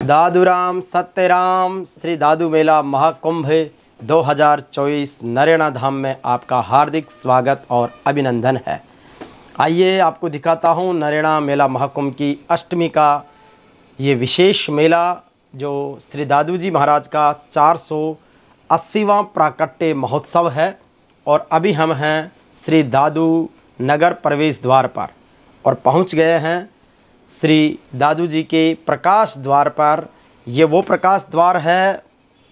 दादूराम सत्यराम श्री दादू मेला महाकुंभ 2024 नरेना धाम में आपका हार्दिक स्वागत और अभिनंदन है। आइए आपको दिखाता हूँ नरेना मेला महाकुंभ की अष्टमी का ये विशेष मेला जो श्री दादू जी महाराज का 480वां प्राकट्य महोत्सव है। और अभी हम हैं श्री दादू नगर प्रवेश द्वार पर और पहुँच गए हैं श्री दादू जी के प्रकाश द्वार पर। ये वो प्रकाश द्वार है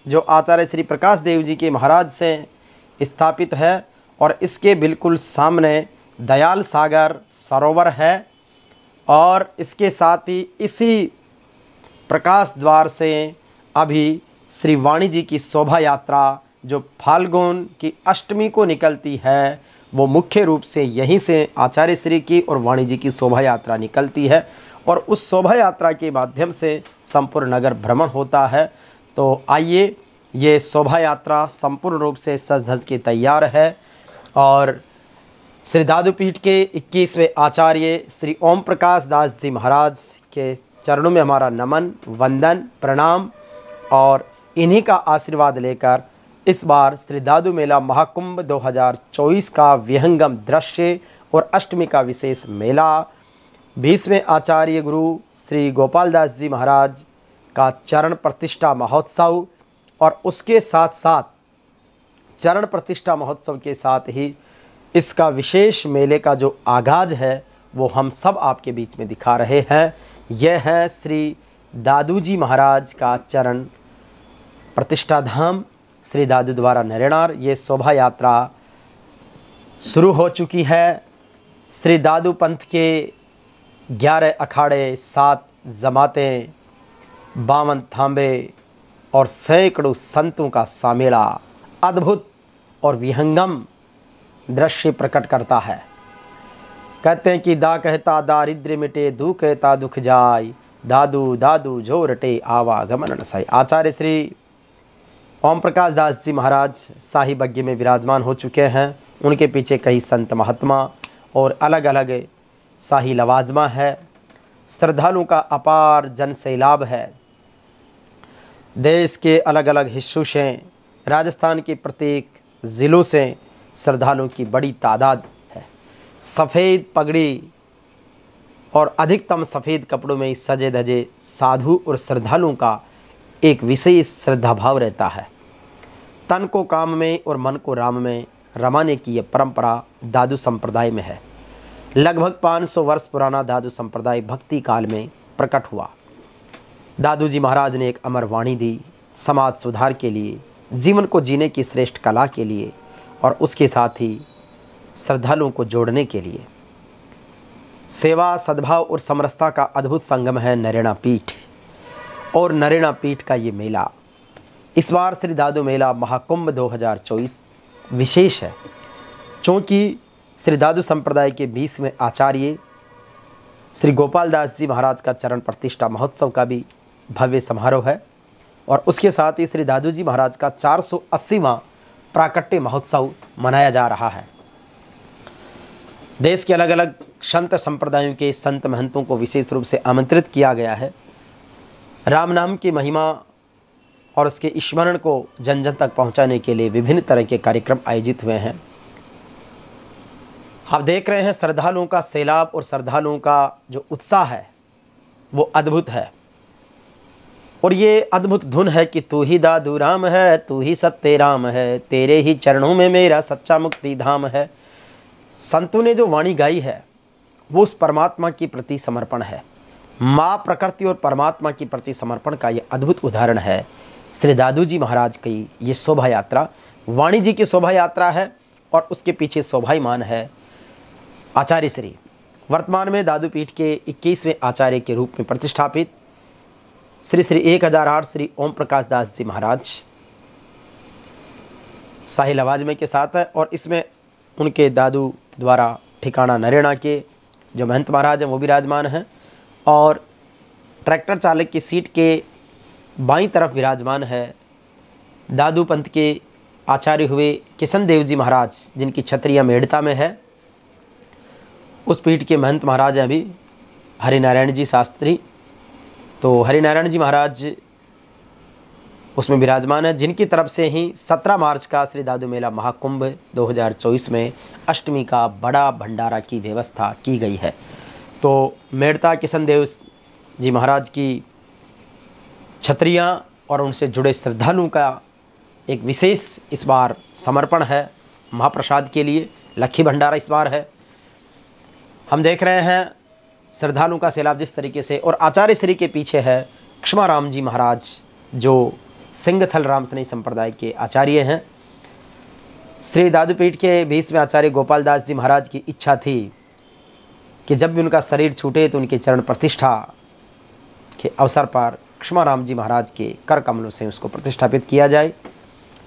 जो आचार्य श्री प्रकाश देव जी के महाराज से स्थापित है और इसके बिल्कुल सामने दयाल सागर सरोवर है। और इसके साथ ही इसी प्रकाश द्वार से अभी श्री वाणी जी की शोभा यात्रा जो फाल्गुन की अष्टमी को निकलती है वो मुख्य रूप से यहीं से आचार्य श्री की और वाणी जी की शोभा यात्रा निकलती है और उस शोभा यात्रा के माध्यम से संपूर्ण नगर भ्रमण होता है। तो आइए, ये शोभा यात्रा संपूर्ण रूप से सज धज के तैयार है और श्री दादू पीठ के 21वें आचार्य श्री ओम प्रकाश दास जी महाराज के चरणों में हमारा नमन, वंदन, प्रणाम और इन्हीं का आशीर्वाद लेकर इस बार श्री दादू मेला महाकुंभ 2024 का विहंगम दृश्य और अष्टमी का विशेष मेला 20वें आचार्य गुरु श्री गोपाल दास जी महाराज का चरण प्रतिष्ठा महोत्सव और उसके साथ साथ चरण प्रतिष्ठा महोत्सव के साथ ही इसका विशेष मेले का जो आगाज है वो हम सब आपके बीच में दिखा रहे हैं। यह है श्री दादू जी महाराज का चरण प्रतिष्ठा धाम श्री दादू द्वारा नरेनार। ये शोभा यात्रा शुरू हो चुकी है। श्री दादू पंथ के 11 अखाड़े, 7 जमातें, 52 थांबे और सैकड़ों संतों का सामेला अद्भुत और विहंगम दृश्य प्रकट करता है। कहते हैं कि दा कहता दारिद्र्य मिटे, दू कहता दुख जाय, दादू दादू जो रटे आवागमन नसाई। आचार्य श्री ओम प्रकाश दास जी महाराज शाही बग्घे में विराजमान हो चुके हैं। उनके पीछे कई संत महात्मा और अलग अलग शाही लवाजमा है। श्रद्धालुओं का अपार जन सैलाब है। देश के अलग अलग हिस्सों से, राजस्थान के प्रत्येक ज़िलों से श्रद्धालुओं की बड़ी तादाद है। सफ़ेद पगड़ी और अधिकतम सफ़ेद कपड़ों में सजे धजे साधु और श्रद्धालुओं का एक विशेष श्रद्धा भाव रहता है। तन को काम में और मन को राम में रमाने की यह परंपरा दादू संप्रदाय में है। लगभग 500 वर्ष पुराना दादू संप्रदाय भक्ति काल में प्रकट हुआ। दादू जी महाराज ने एक अमर वाणी दी समाज सुधार के लिए, जीवन को जीने की श्रेष्ठ कला के लिए और उसके साथ ही श्रद्धालुओं को जोड़ने के लिए। सेवा, सद्भाव और समरसता का अद्भुत संगम है नरेना पीठ और नरेना पीठ का ये मेला। इस बार श्री दादू मेला महाकुंभ 2024 विशेष है क्योंकि श्री दादू संप्रदाय के 20वें आचार्य श्री गोपाल दास जी महाराज का चरण प्रतिष्ठा महोत्सव का भी भव्य समारोह है और उसके साथ ही श्री दादू जी महाराज का 480वां प्राकट्य महोत्सव मनाया जा रहा है। देश के अलग अलग संत संप्रदायों के संत महंतों को विशेष रूप से आमंत्रित किया गया है। राम नाम की महिमा और उसके स्मरण को जन जन तक पहुंचाने के लिए विभिन्न तरह के कार्यक्रम आयोजित हुए हैं। आप देख रहे हैं श्रद्धालुओं का सैलाब और श्रद्धालुओं का जो उत्साह है वो अद्भुत है। और ये अद्भुत धुन है कि तू ही दादू राम है, तू ही सत्य राम है, तेरे ही चरणों में मेरा सच्चा मुक्ति धाम है। संतों ने जो वाणी गाई है वो उस परमात्मा के प्रति समर्पण है। माँ प्रकृति और परमात्मा के प्रति समर्पण का ये अद्भुत उदाहरण है। श्री दादू जी महाराज की ये शोभा यात्रा वाणी जी की शोभा यात्रा है और उसके पीछे शोभायमान है आचार्य श्री, वर्तमान में दादू पीठ के 21वें आचार्य के रूप में प्रतिष्ठापित श्री श्री 1008 श्री ओम प्रकाश दास जी महाराज शाही लवाजमे के साथ है। और इसमें उनके दादू द्वारा ठिकाना नरेना के जो महंत महाराज हैं वो विराजमान हैं और ट्रैक्टर चालक की सीट के बाईं तरफ विराजमान है दादू पंथ के आचार्य हुए किशन देव जी महाराज जिनकी छत्रिया मेड़ता में है। उस पीठ के महंत महाराज हैं अभी हरिनारायण जी शास्त्री। तो हरिनारायण जी महाराज उसमें विराजमान है, जिनकी तरफ से ही 17 मार्च का श्री दादू मेला महाकुंभ 2024 में अष्टमी का बड़ा भंडारा की व्यवस्था की गई है। तो मेड़ता किशन देव जी महाराज की छतरियाँ और उनसे जुड़े श्रद्धालुओं का एक विशेष इस बार समर्पण है महाप्रसाद के लिए। लक्खी भंडारा इस बार है। हम देख रहे हैं श्रद्धालुओं का सैलाब जिस तरीके से, और आचार्य श्री के पीछे है क्षमाराम जी महाराज जो सिंहथल रामसनई संप्रदाय के आचार्य हैं। श्री दादूपीठ के 20वें आचार्य गोपाल दास जी महाराज की इच्छा थी कि जब भी उनका शरीर छूटे तो उनके चरण प्रतिष्ठा के अवसर पर क्षमाराम जी महाराज के कर कमलों से उसको प्रतिष्ठापित किया जाए।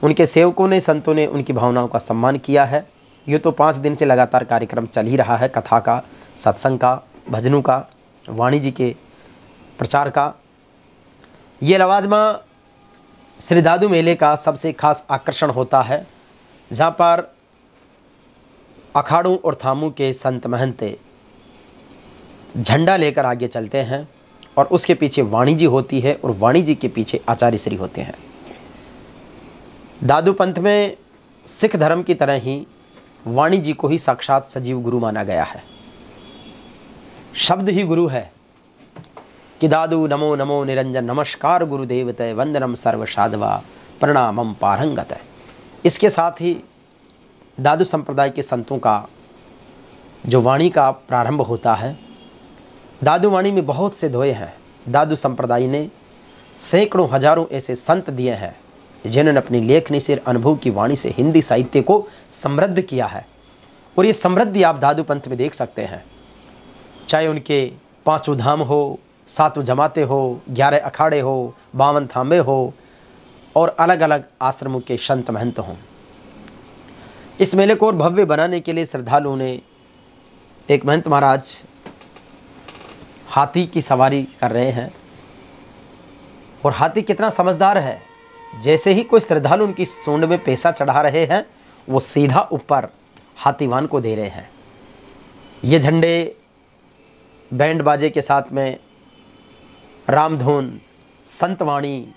उनके सेवकों ने, संतों ने उनकी भावनाओं का सम्मान किया है। ये तो 5 दिन से लगातार कार्यक्रम चल ही रहा है, कथा का, सत्संग का, भजनों का, वाणी जी के प्रचार का। ये लवाजमा श्री दादू मेले का सबसे खास आकर्षण होता है, जहाँ पर अखाड़ों और थामों के संत महंत झंडा लेकर आगे चलते हैं और उसके पीछे वाणी जी होती है और वाणी जी के पीछे आचार्य श्री होते हैं। दादू पंथ में सिख धर्म की तरह ही वाणी जी को ही साक्षात सजीव गुरु माना गया है। शब्द ही गुरु है कि दादू नमो नमो निरंजन, नमस्कार गुरुदेव तय, वंदनम सर्व साधवा, प्रणामम पारंगत। इसके साथ ही दादू संप्रदाय के संतों का जो वाणी का प्रारंभ होता है, दादू वाणी में बहुत से धोए हैं। दादू संप्रदाय ने सैकड़ों हजारों ऐसे संत दिए हैं जिन्होंने अपनी लेखनी से, अनुभव की वाणी से हिंदी साहित्य को समृद्ध किया है। और ये समृद्धि आप दादू पंथ में देख सकते हैं, चाहे उनके 5 धाम हो, 7 जमाते हो, 11 अखाड़े हो, 52 थामे हो और अलग अलग आश्रमों के संत महंत हों। इस मेले को और भव्य बनाने के लिए श्रद्धालुओं ने, एक महंत महाराज हाथी की सवारी कर रहे हैं और हाथी कितना समझदार है, जैसे ही कोई श्रद्धालु उनकी सूंड में पैसा चढ़ा रहे हैं वो सीधा ऊपर हाथीवान को दे रहे हैं। ये झंडे बैंड बाजे के साथ में रामधुन, संतवाणी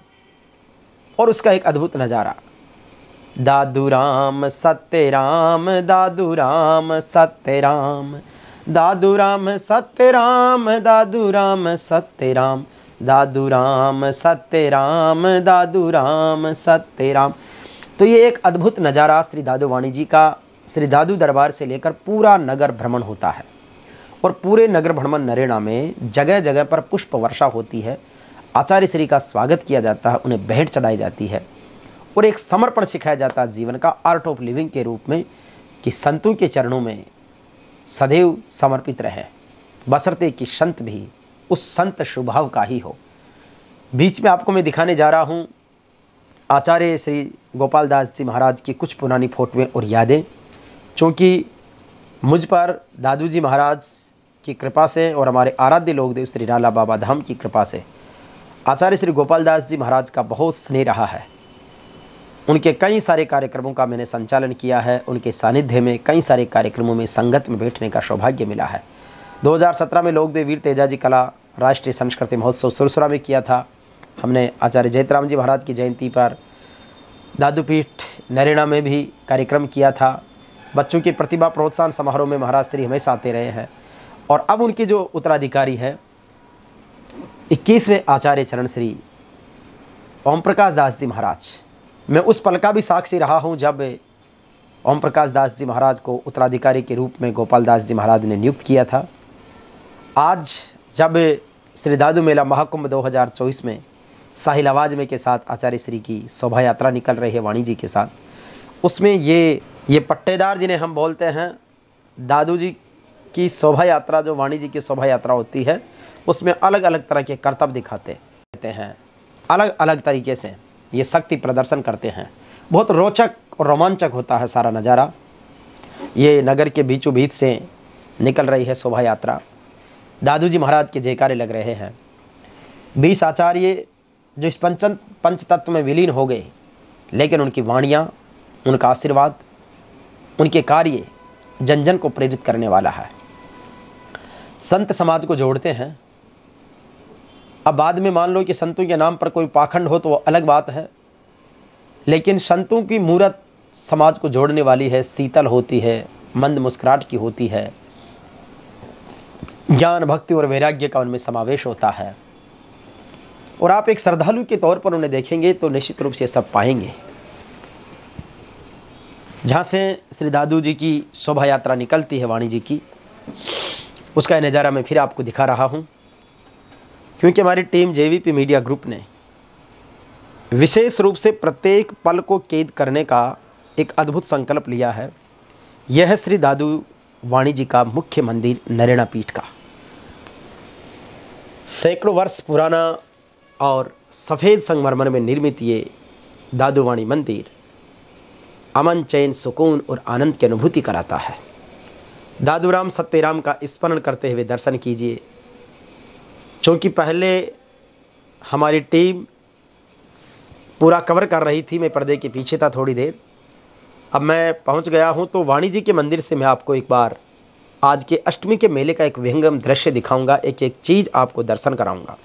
और उसका एक अद्भुत नज़ारा। दादू राम सत्य राम, दादू राम सत्य राम, दादू राम सत्य राम, दादू राम सत्य राम, दादू राम सत्य राम, दादू राम सत्य राम। तो ये एक अद्भुत नज़ारा श्री दादू वाणी जी का श्री दादू दरबार से लेकर पूरा नगर भ्रमण होता है। और पूरे नगर भ्रमण नरेना में जगह जगह पर पुष्प वर्षा होती है, आचार्य श्री का स्वागत किया जाता है, उन्हें भेंट चढ़ाई जाती है और एक समर्पण सिखाया जाता है जीवन का, आर्ट ऑफ लिविंग के रूप में, कि संतों के चरणों में सदैव समर्पित रहे, बशर्ते कि संत भी उस संत स्वभाव का ही हो। बीच में आपको मैं दिखाने जा रहा हूँ आचार्य श्री गोपाल दास जी महाराज की कुछ पुरानी फोटोएं और यादें, चूँकि मुझ पर दादू जी महाराज की कृपा से और हमारे आराध्य लोकदेव श्री राला बाबा धाम की कृपा से आचार्य श्री गोपाल दास जी महाराज का बहुत स्नेह रहा है। उनके कई सारे कार्यक्रमों का मैंने संचालन किया है, उनके सानिध्य में कई सारे कार्यक्रमों में संगत में बैठने का सौभाग्य मिला है। 2017 में लोकदेव वीर तेजाजी कला राष्ट्रीय संस्कृति महोत्सव सुरसुरा में किया था। हमने आचार्य जयतराम जी महाराज की जयंती पर दादूपीठ नरेना में भी कार्यक्रम किया था। बच्चों की प्रतिभा प्रोत्साहन समारोह में महाराज श्री हमेशा आते रहे हैं। और अब उनके जो उत्तराधिकारी है 21वें आचार्य चरण श्री ओम प्रकाश दास जी महाराज, मैं उस पल का भी साक्षी रहा हूं जब ओम प्रकाश दास जी महाराज को उत्तराधिकारी के रूप में गोपाल दास जी महाराज ने नियुक्त किया था। आज जब श्री दादू मेला महाकुंभ 2024 में शाही लवाजमे के साथ आचार्य श्री की शोभा यात्रा निकल रही है वाणी जी के साथ, उसमें ये पट्टेदार जिन्हें हम बोलते हैं, दादू जी की शोभा यात्रा, जो वाणी जी की शोभा यात्रा होती है, उसमें अलग अलग तरह के करतब दिखाते हैं, अलग अलग तरीके से ये शक्ति प्रदर्शन करते हैं। बहुत रोचक और रोमांचक होता है सारा नज़ारा। ये नगर के बीचों बीच से निकल रही है शोभा यात्रा, दादू जी महाराज के जयकारे लग रहे हैं। 20 आचार्य जो इस पंच तत्व में विलीन हो गए, लेकिन उनकी वाणियाँ, उनका आशीर्वाद, उनके कार्य जन जन को प्रेरित करने वाला है, संत समाज को जोड़ते हैं। अब बाद में मान लो कि संतों के नाम पर कोई पाखंड हो तो वो अलग बात है, लेकिन संतों की मूरत समाज को जोड़ने वाली है, शीतल होती है, मंद मुस्कुराहट की होती है, ज्ञान भक्ति और वैराग्य का उनमें समावेश होता है। और आप एक श्रद्धालु के तौर पर उन्हें देखेंगे तो निश्चित रूप से सब पाएंगे। जहाँ से श्री दादू जी की शोभा यात्रा निकलती है वाणी जी की, उसका नज़ारा मैं फिर आपको दिखा रहा हूँ, क्योंकि हमारी टीम जेवीपी मीडिया ग्रुप ने विशेष रूप से प्रत्येक पल को कैद करने का एक अद्भुत संकल्प लिया है। यह है श्री दादू वाणी जी का मुख्य मंदिर नरेणा पीठ का। सैकड़ों वर्ष पुराना और सफ़ेद संगमरमर में निर्मित ये दादू वाणी मंदिर अमन, चैन, सुकून और आनंद की अनुभूति कराता है। दादूराम सत्यराम का स्मरण करते हुए दर्शन कीजिए। चूँकि पहले हमारी टीम पूरा कवर कर रही थी, मैं पर्दे के पीछे था थोड़ी देर, अब मैं पहुंच गया हूं, तो वाणी जी के मंदिर से मैं आपको एक बार आज के अष्टमी के मेले का एक विहंगम दृश्य दिखाऊंगा, एक एक चीज़ आपको दर्शन कराऊंगा।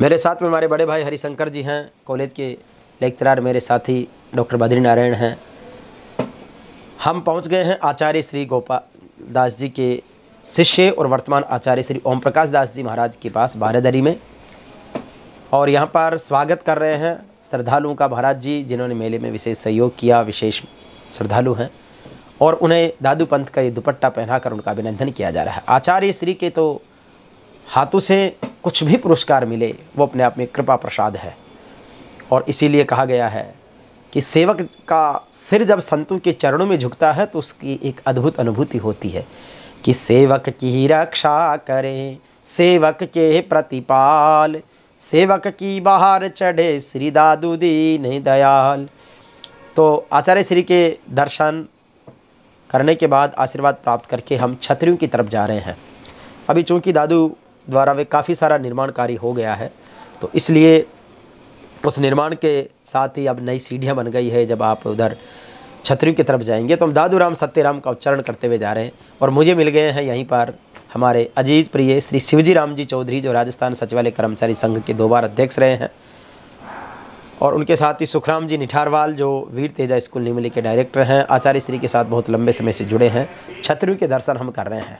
मेरे साथ में हमारे बड़े भाई हरिशंकर जी हैं, कॉलेज के लेक्चरर, मेरे साथी डॉक्टर बद्री नारायण हैं। हम पहुंच गए हैं आचार्य श्री गोपाल दास जी के शिष्य और वर्तमान आचार्य श्री ओम प्रकाश दास जी महाराज के पास बारादरी में, और यहाँ पर स्वागत कर रहे हैं श्रद्धालुओं का महाराज जी, जिन्होंने मेले में विशेष सहयोग किया, विशेष श्रद्धालु हैं, और उन्हें दादू पंथ का ये दुपट्टा पहनाकर उनका अभिनंदन किया जा रहा है। आचार्य श्री के तो हाथों से कुछ भी पुरस्कार मिले वो अपने आप में कृपा प्रसाद है, और इसीलिए कहा गया है कि सेवक का सिर जब संतों के चरणों में झुकता है तो उसकी एक अद्भुत अनुभूति होती है कि सेवक की रक्षा करें, सेवक के प्रतिपाल, सेवक की बाहर चढ़े श्री दादू दीन दयाल। तो आचार्य श्री के दर्शन करने के बाद आशीर्वाद प्राप्त करके हम छतरियों की तरफ जा रहे हैं। अभी चूँकि दादू द्वारा वे काफ़ी सारा निर्माण कार्य हो गया है, तो इसलिए उस निर्माण के साथ ही अब नई सीढ़ियाँ बन गई है। जब आप उधर छतरियों की तरफ जाएंगे तो हम दादूराम सत्यराम का उच्चारण करते हुए जा रहे हैं, और मुझे मिल गए हैं यहीं पर हमारे अजीज प्रिय श्री शिवजी राम जी चौधरी, जो राजस्थान सचिवालय कर्मचारी संघ के 2 बार अध्यक्ष रहे हैं, और उनके साथ ही सुखराम जी निठारवाल, जो वीर तेजा स्कूल निमली के डायरेक्टर हैं, आचार्य श्री के साथ बहुत लंबे समय से जुड़े हैं। छतरियों के दर्शन हम कर रहे हैं।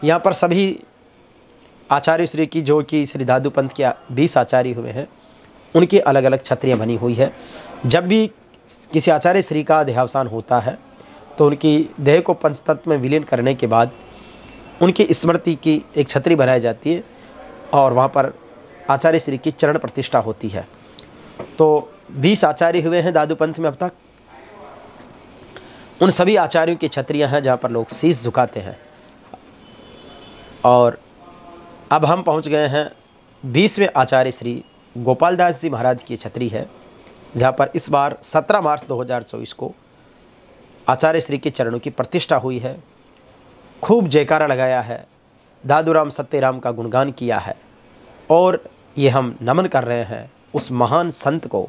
यहाँ पर सभी आचार्य श्री की, जो कि श्री दादू पंथ के 20 आचार्य हुए हैं, उनकी अलग अलग छतरियाँ बनी हुई है। जब भी किसी आचार्य श्री का देहावसान होता है तो उनकी देह को पंचतत्व में विलीन करने के बाद उनकी स्मृति की एक छतरी बनाई जाती है, और वहाँ पर आचार्य श्री की चरण प्रतिष्ठा होती है। तो 20 आचार्य हुए हैं दादू पंथ में अब तक। उन सभी आचार्यों की छतरियाँ हैं जहाँ पर लोग शीश झुकाते हैं। और अब हम पहुँच गए हैं 20वें आचार्य श्री गोपाल दास जी महाराज की छतरी है, जहाँ पर इस बार 17 मार्च 2024 को आचार्य श्री के चरणों की प्रतिष्ठा हुई है। खूब जयकारा लगाया है, दादूराम सत्यराम का गुणगान किया है, और ये हम नमन कर रहे हैं उस महान संत को।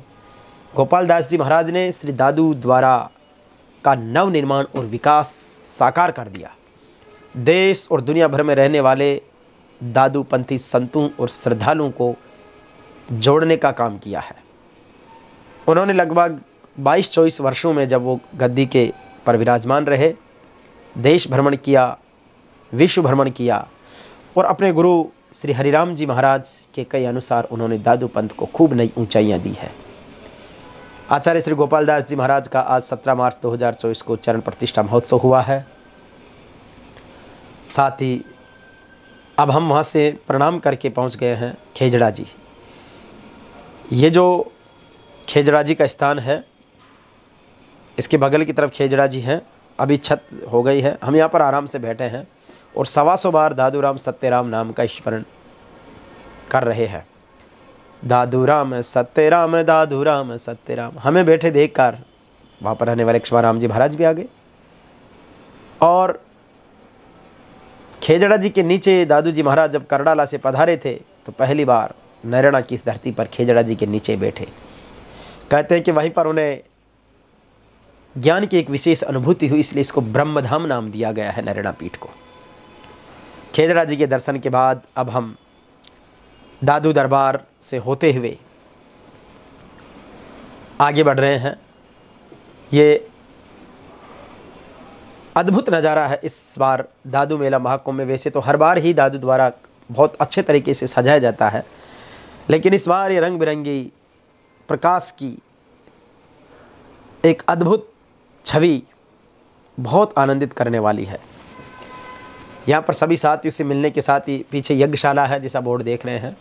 गोपाल दास जी महाराज ने श्री दादू द्वारा का नव निर्माण और विकास साकार कर दिया। देश और दुनिया भर में रहने वाले दादू पंथी संतों और श्रद्धालुओं को जोड़ने का काम किया है। उन्होंने लगभग 22-24 वर्षों में, जब वो गद्दी के पर विराजमान रहे, देश भ्रमण किया, विश्व भ्रमण किया, और अपने गुरु श्री हरिराम जी महाराज के कई अनुसार उन्होंने दादू पंथ को खूब नई ऊंचाइयां दी है। आचार्य श्री गोपाल दास जी महाराज का आज 17 मार्च 2024 को चरण प्रतिष्ठा महोत्सव हुआ है। साथ ही अब हम वहाँ से प्रणाम करके पहुँच गए हैं खेजड़ा जी। ये जो खेजड़ा जी का स्थान है, इसके बगल की तरफ खेजड़ा जी हैं। अभी छत हो गई है, हम यहाँ पर आराम से बैठे हैं और 125 बार दादूराम सत्यराम नाम का स्मरण कर रहे हैं। दादूराम सत्यराम, दादूराम सत्यराम। हमें बैठे देखकर वहाँ पर रहने वाले क्षमाराम जी महाराज भी आ गए, और खेजड़ा जी के नीचे दादू जी महाराज जब करडाला से पधारे थे तो पहली बार नैरणा की इस धरती पर खेजड़ा जी के नीचे बैठे। कहते हैं कि वहीं पर उन्हें ज्ञान की एक विशेष अनुभूति हुई, इसलिए इसको ब्रह्मधाम नाम दिया गया है नैरणा पीठ को। खेजड़ा जी के दर्शन के बाद अब हम दादू दरबार से होते हुए आगे बढ़ रहे हैं। ये अद्भुत नज़ारा है इस बार दादू मेला महाकुंभ में। वैसे तो हर बार ही दादू द्वारा बहुत अच्छे तरीके से सजाया जाता है, लेकिन इस बार ये रंग बिरंगी प्रकाश की एक अद्भुत छवि बहुत आनंदित करने वाली है। यहाँ पर सभी साथियों से मिलने के साथ ही पीछे यज्ञशाला है जैसा बोर्ड देख रहे हैं।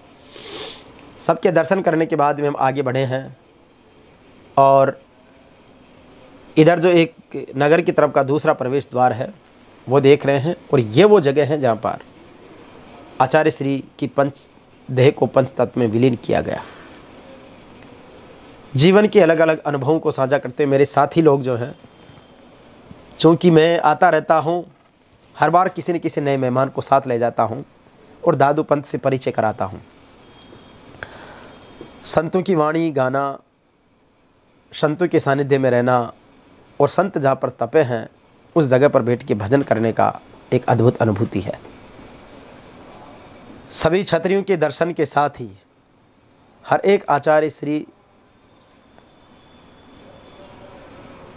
सबके दर्शन करने के बाद में हम आगे बढ़े हैं और इधर जो एक नगर की तरफ का दूसरा प्रवेश द्वार है वो देख रहे हैं। और ये वो जगह है जहाँ पर आचार्य श्री की पंच देह को पंच तत्व में विलीन किया गया। जीवन के अलग अलग अनुभवों को साझा करते मेरे साथी लोग जो हैं, चूँकि मैं आता रहता हूँ, हर बार किसी न किसी नए मेहमान को साथ ले जाता हूँ और दादू पंथ से परिचय कराता हूँ। संतों की वाणी गाना, संतों के सानिध्य में रहना और संत जहाँ पर तपे हैं उस जगह पर बैठ के भजन करने का एक अद्भुत अनुभूति है। सभी क्षत्रियों के दर्शन के साथ ही हर एक आचार्य श्री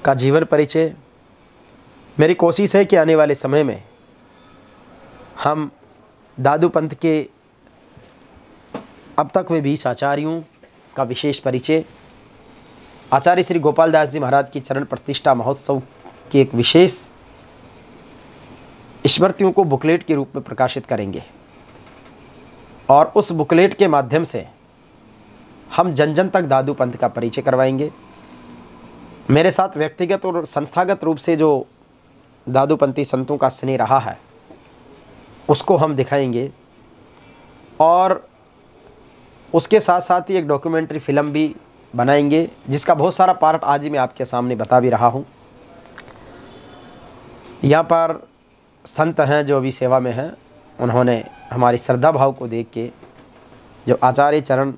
का जीवन परिचय। मेरी कोशिश है कि आने वाले समय में हम दादू पंथ के अब तक वे 20 आचार्यों का विशेष परिचय, आचार्य श्री गोपाल दास जी महाराज की चरण प्रतिष्ठा महोत्सव की एक विशेष स्मृतियों को बुकलेट के रूप में प्रकाशित करेंगे और उस बुकलेट के माध्यम से हम जन जन तक दादू पंथ का परिचय करवाएंगे। मेरे साथ व्यक्तिगत और संस्थागत रूप से जो दादूपंथी संतों का स्नेह रहा है उसको हम दिखाएंगे और उसके साथ साथ ही एक डॉक्यूमेंट्री फिल्म भी बनाएंगे जिसका बहुत सारा पार्ट आज ही मैं आपके सामने बता भी रहा हूँ। यहाँ पर संत हैं जो अभी सेवा में हैं, उन्होंने हमारी श्रद्धा भाव को देख के जो आचार्य चरण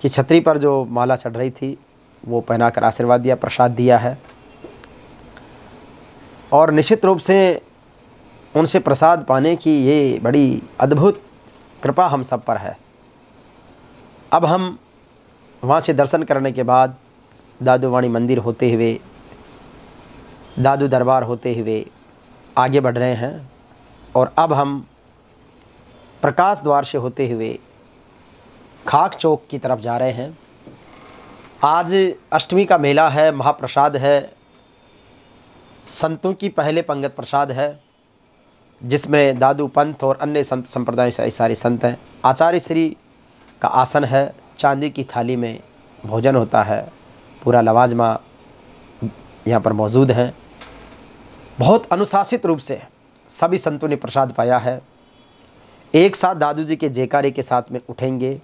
की छतरी पर जो माला चढ़ रही थी वो पहनाकर आशीर्वाद दिया, प्रसाद दिया है और निश्चित रूप से उनसे प्रसाद पाने की ये बड़ी अद्भुत कृपा हम सब पर है। अब हम वहाँ से दर्शन करने के बाद दादू वाणी मंदिर होते हुए, दादू दरबार होते हुए आगे बढ़ रहे हैं और अब हम प्रकाश द्वार से होते हुए खाक चौक की तरफ जा रहे हैं। आज अष्टमी का मेला है, महाप्रसाद है, संतों की पहले पंगत प्रसाद है जिसमें दादू पंथ और अन्य संत संप्रदाय से सारे संत हैं। आचार्य श्री का आसन है, चांदी की थाली में भोजन होता है, पूरा लवाजमा यहाँ पर मौजूद हैं। बहुत अनुशासित रूप से सभी संतों ने प्रसाद पाया है। एक साथ दादू जी के जयकारे के साथ में उठेंगे।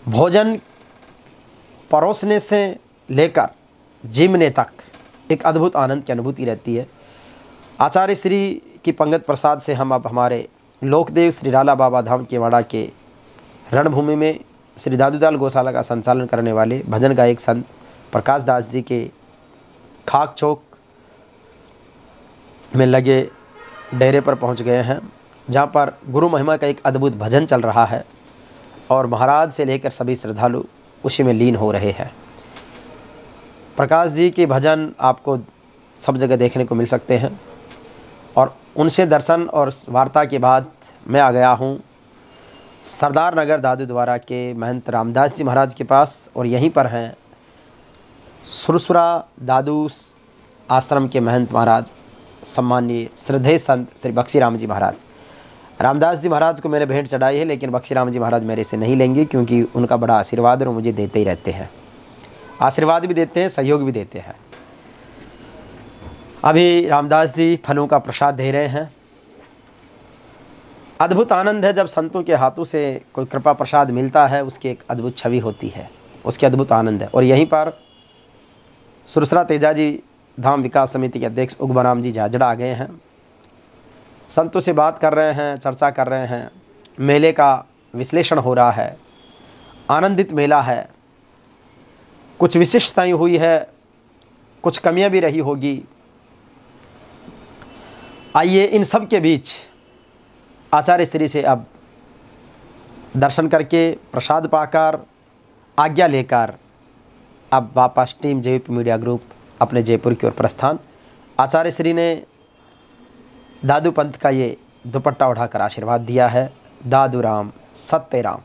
भोजन परोसने से लेकर जिमने तक एक अद्भुत आनंद की अनुभूति रहती है। आचार्य श्री की पंगत प्रसाद से हम अब हमारे लोकदेव श्री राला बाबा धाम केवाड़ा के रणभूमि में श्री दादूदाल गौशाला का संचालन करने वाले भजन गायक संत प्रकाश दास जी के खाक चौक में लगे डेरे पर पहुंच गए हैं, जहां पर गुरु महिमा का एक अद्भुत भजन चल रहा है और महाराज से लेकर सभी श्रद्धालु उसी में लीन हो रहे हैं। प्रकाश जी के भजन आपको सब जगह देखने को मिल सकते हैं और उनसे दर्शन और वार्ता के बाद मैं आ गया हूँ सरदार नगर दादू द्वारा के महंत रामदास जी महाराज के पास और यहीं पर हैं सुरसुरा दादू आश्रम के महंत महाराज सम्माननीय श्रद्धेय संत श्री बख्शी राम जी महाराज। रामदास जी महाराज को मैंने भेंट चढ़ाई है, लेकिन बख्शी राम जी महाराज मेरे से नहीं लेंगे क्योंकि उनका बड़ा आशीर्वाद और मुझे देते ही रहते हैं, आशीर्वाद भी देते हैं, सहयोग भी देते हैं। अभी रामदास जी फलों का प्रसाद दे रहे हैं। अद्भुत आनंद है जब संतों के हाथों से कोई कृपा प्रसाद मिलता है, उसकी एक अद्भुत छवि होती है, उसके अद्भुत आनंद है। और यहीं पर सुरसरा तेजा जी धाम विकास समिति के अध्यक्ष उगबराम जी झाझड़ा आ गए हैं, संतों से बात कर रहे हैं, चर्चा कर रहे हैं, मेले का विश्लेषण हो रहा है। आनंदित मेला है, कुछ विशिष्टताएं हुई है, कुछ कमियां भी रही होगी। आइए इन सब के बीच आचार्य श्री से अब दर्शन करके प्रसाद पाकर आज्ञा लेकर अब वापस टीम जेवीपी मीडिया ग्रुप अपने जयपुर की ओर प्रस्थान। आचार्य श्री ने दादू पंत का ये दुपट्टा उठाकर आशीर्वाद दिया है। दादू राम, सत्य राम।